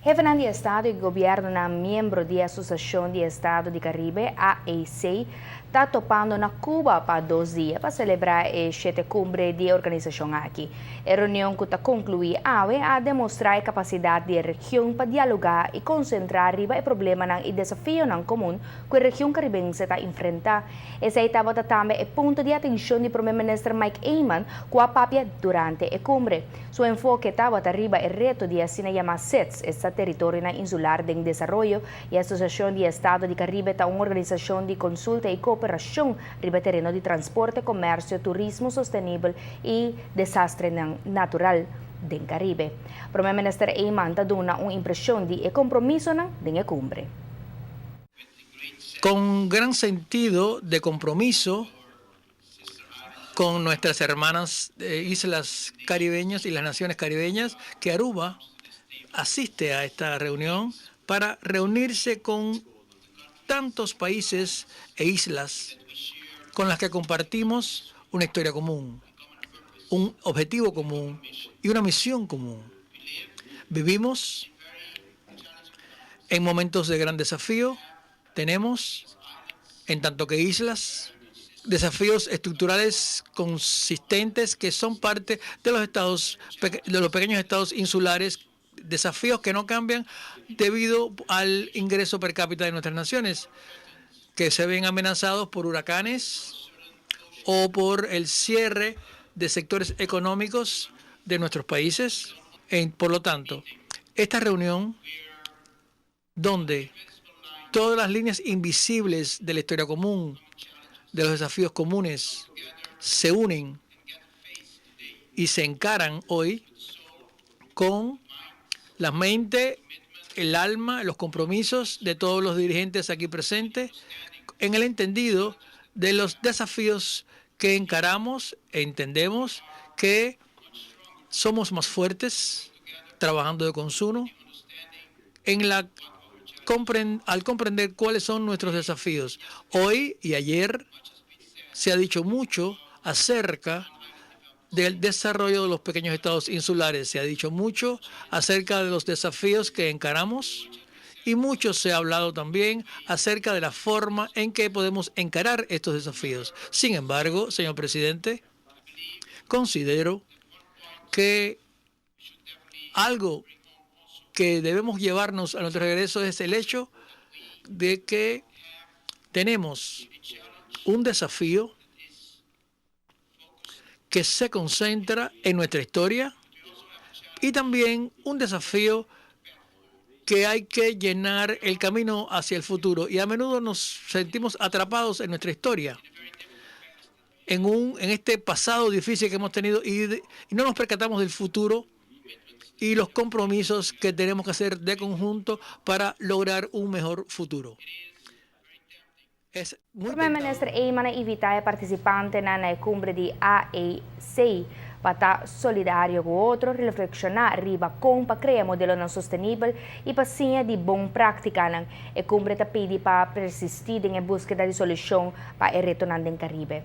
Jefe de Estado e Governo na membro da Associação de Estado do Caribe, AEC, está topando na Cuba para 2 dias para celebrar a 7ª cumbre de organização aqui. A reunião que está concluída a demonstrar a capacidade da região para dialogar e concentrar riba o problema e desafio comum que a região caribense está enfrentando. Esse estava também o ponto de atenção do primeiro-ministro Mike Eyman com a papia durante a cumbre. Seu enfoque estava arriba o reto de chamar SETS, território insular de desenvolvimento, e a Associação de Estado do Caribe é uma organização de consulta e cooperação riba terreno de transporte, comércio, turismo sustentável e desastre natural do Caribe. O primeiro-ministro Eyman está dando uma impressão de compromisso na cumbre. Con gran sentido de compromiso con nuestras hermanas islas caribeñas y las naciones caribeñas, que Aruba asiste a esta reunión para reunirse con tantos países e islas con las que compartimos una historia común, un objetivo común y una misión común. Vivimos en momentos de gran desafío. Tenemos, en tanto que islas, desafíos estructurales consistentes que son parte de los pequeños estados insulares, desafíos que no cambian debido al ingreso per cápita de nuestras naciones, que se ven amenazados por huracanes o por el cierre de sectores económicos de nuestros países. Por lo tanto, esta reunión, donde todas las líneas invisibles de la historia común, de los desafíos comunes, se unen y se encaran hoy con la mente, el alma, los compromisos de todos los dirigentes aquí presentes, en el entendido de los desafíos que encaramos e entendemos que somos más fuertes trabajando de consumo al comprender cuáles son nuestros desafíos. Hoy y ayer se ha dicho mucho acerca del desarrollo de los pequeños estados insulares. Se ha dicho mucho acerca de los desafíos que encaramos y mucho se ha hablado también acerca de la forma en que podemos encarar estos desafíos. Sin embargo, señor presidente, considero que algo que debemos llevarnos a nuestro regreso es el hecho de que tenemos un desafío que se concentra en nuestra historia y también un desafío que hay que llenar el camino hacia el futuro. Y a menudo nos sentimos atrapados en nuestra historia, en este pasado difícil que hemos tenido y no nos percatamos del futuro y los compromisos que tenemos que hacer de conjunto para lograr un mejor futuro. O primeiro-ministro Eyman invita a participante na cumbre de AEC para estar solidário com o outro, reflexionar riba como para criar modelo não sustentável e para sim de bom prática. A cumbre está pedindo para persistir em busca de solução para o retorno do Caribe.